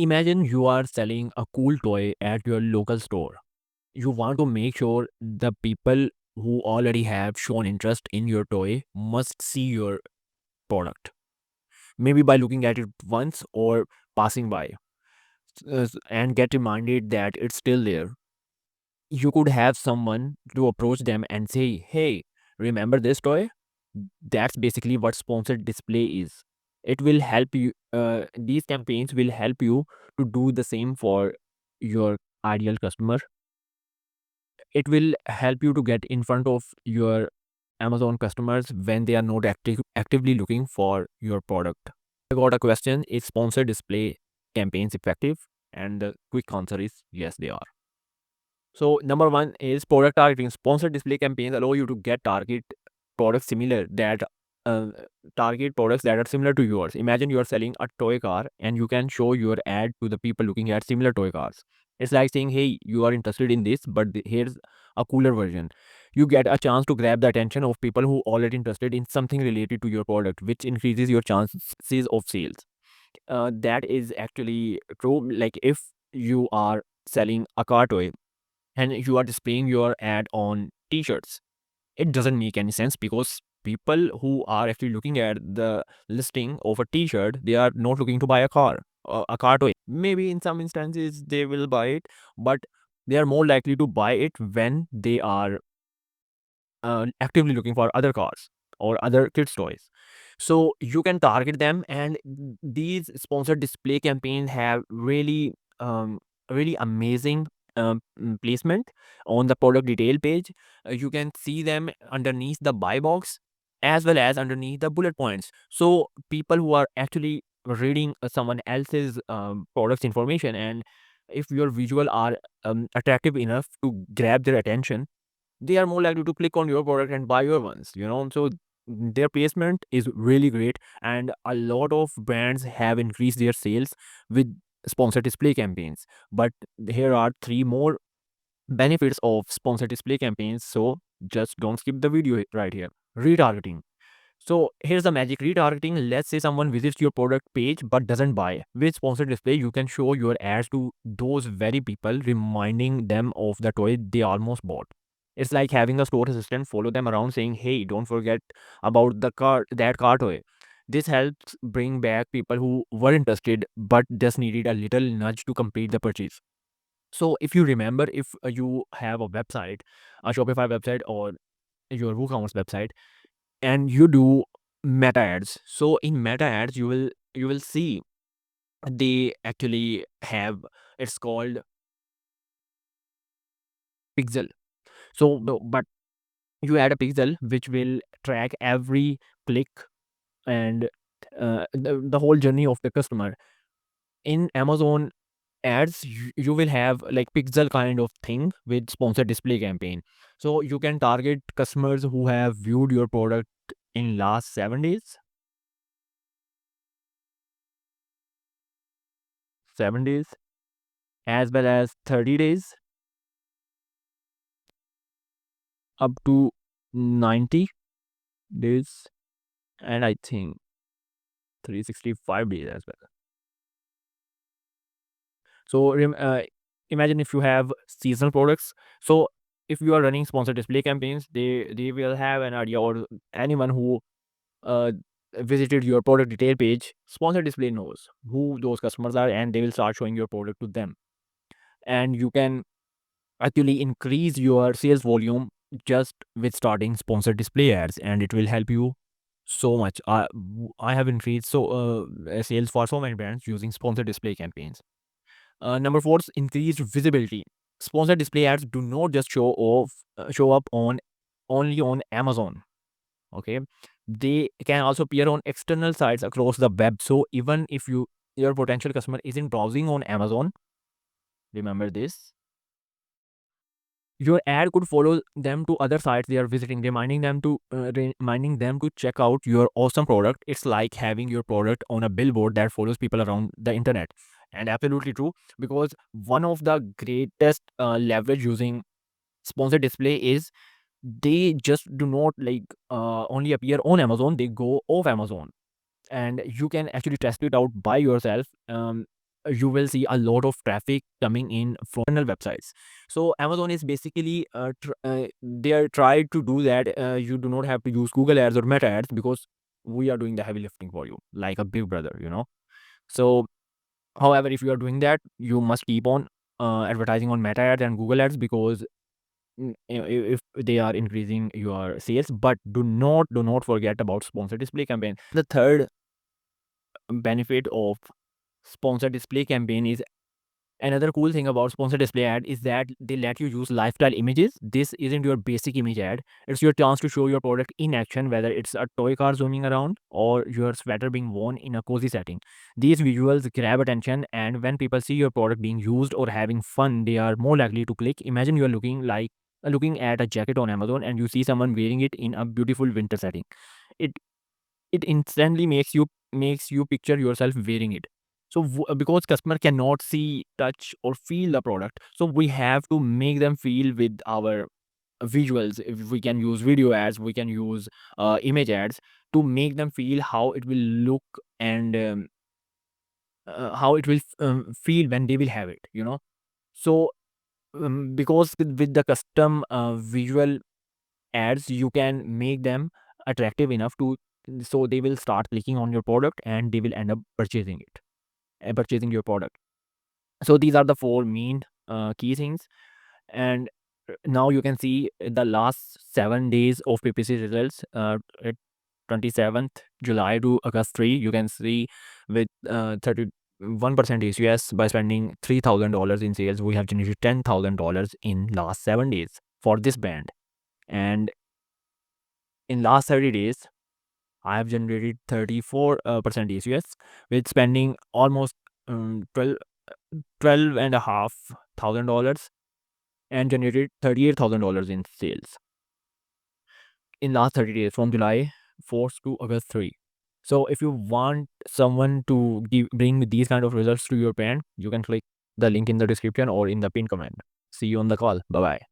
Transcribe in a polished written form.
Imagine you are selling a cool toy at your local store. You want to make sure the people who already have shown interest in your toy must see your product, maybe by looking at it once or passing by, and get reminded that it's still there. You could have someone to approach them and say, "Hey, remember this toy?" That's basically what sponsored display is. It will help you, these campaigns will help you to do the same for your ideal customer. It will help you to get in front of your Amazon customers when they are not actively looking for your product. I got a question: is sponsored display campaigns effective? And the quick answer is yes, they are. So number one is product targeting. Sponsored display campaigns allow you to get products similar that uh, target products that are similar to yours. Imagine you are selling a toy car and you can show your ad to the people looking at similar toy cars. It's like saying, "Hey, you are interested in this, but here's a cooler version." You get a chance to grab the attention of people who are already interested in something related to your product, which increases your chances of sales. That is actually true. Like if you are selling a car toy and you are displaying your ad on t-shirts, it doesn't make any sense because people who are actually looking at the listing of a t-shirt, they are not looking to buy a car toy. Maybe in some instances they will buy it, but they are more likely to buy it when they are actively looking for other cars or other kids toys. So you can target them, and these sponsored display campaigns have really amazing placement on the product detail page. You can see them underneath the buy box as well as underneath the bullet points, so people who are actually reading someone else's products information, and if your visual are attractive enough to grab their attention, they are more likely to click on your product and buy your ones. So their placement is really great, and a lot of brands have increased their sales with sponsored display campaigns. But here are three more benefits of sponsored display campaigns, so just don't skip the video right here. Retargeting. So here's the magic: retargeting. Let's say someone visits your product page but doesn't buy. With sponsored display, you can show your ads to those very people, reminding them of the toy they almost bought. It's like having a store assistant follow them around saying, "Hey, don't forget about that car toy." This helps bring back people who were interested but just needed a little nudge to complete the purchase. So if you remember, if you have a website, a Shopify website or your WooCommerce website, and you do meta ads. So in meta ads, you will see they actually have, it's called pixel. But you add a pixel which will track every click and the whole journey of the customer. In Amazon ads, you will have like pixel kind of thing with sponsored display campaign. So you can target customers who have viewed your product in last 7 days, 7 days, as well as 30 days, up to 90 days, and I think 365 days as well. So imagine if you have seasonal products. So if you are running sponsored display campaigns, they will have an idea, or anyone who uh, visited your product detail page, sponsored display knows who those customers are, and they will start showing your product to them. And you can actually increase your sales volume just with starting sponsored display ads, and it will help you so much. I have increased sales for so many brands using sponsored display campaigns. Number four is increased visibility. Sponsored display ads do not just show up on only on Amazon. Okay, they can also appear on external sites across the web. So even if your potential customer isn't browsing on Amazon, remember this, your ad could follow them to other sites they are visiting, reminding them to check out your awesome product. It's like having your product on a billboard that follows people around the internet. And absolutely true, because one of the greatest leverage using sponsored display is they just do not like only appear on Amazon, they go off Amazon, and you can actually test it out by yourself. you will see a lot of traffic coming in from external websites. So Amazon is basically they are tried to do that. You do not have to use Google ads or Meta ads, because we are doing the heavy lifting for you, like a big brother. So however, if you are doing that, you must keep on advertising on Meta ads and Google ads, because if they are increasing your sales. But do not forget about sponsored display campaign. The third benefit of sponsored display campaign is, another cool thing about sponsored display ad is that they let you use lifestyle images. This isn't your basic image ad. It's your chance to show your product in action, whether it's a toy car zooming around or your sweater being worn in a cozy setting. These visuals grab attention, and when people see your product being used or having fun, they are more likely to click. Imagine you're looking at a jacket on Amazon and you see someone wearing it in a beautiful winter setting. It it instantly makes you picture yourself wearing it. So because customer cannot see, touch, or feel the product, so we have to make them feel with our visuals. If we can use video ads, we can use image ads to make them feel how it will look, and how it will feel when they will have it. So because with the custom visual ads, you can make them attractive enough to, so they will start clicking on your product and they will end up purchasing it and purchasing your product. So these are the four main key things. And now you can see the last 7 days of PPC results, at 27th July to August 3. You can see with 31% ACS, by spending $3,000 in sales, we have generated $10,000 in last 7 days for this band. And in last 30 days, I have generated 34% ACS, with spending almost 12 and a half thousand dollars, and generated $38,000 in sales in last 30 days, from July 4th to August 3. So if you want someone to bring these kind of results to your brand, you can click the link in the description or in the pinned comment. See you on the call. Bye bye.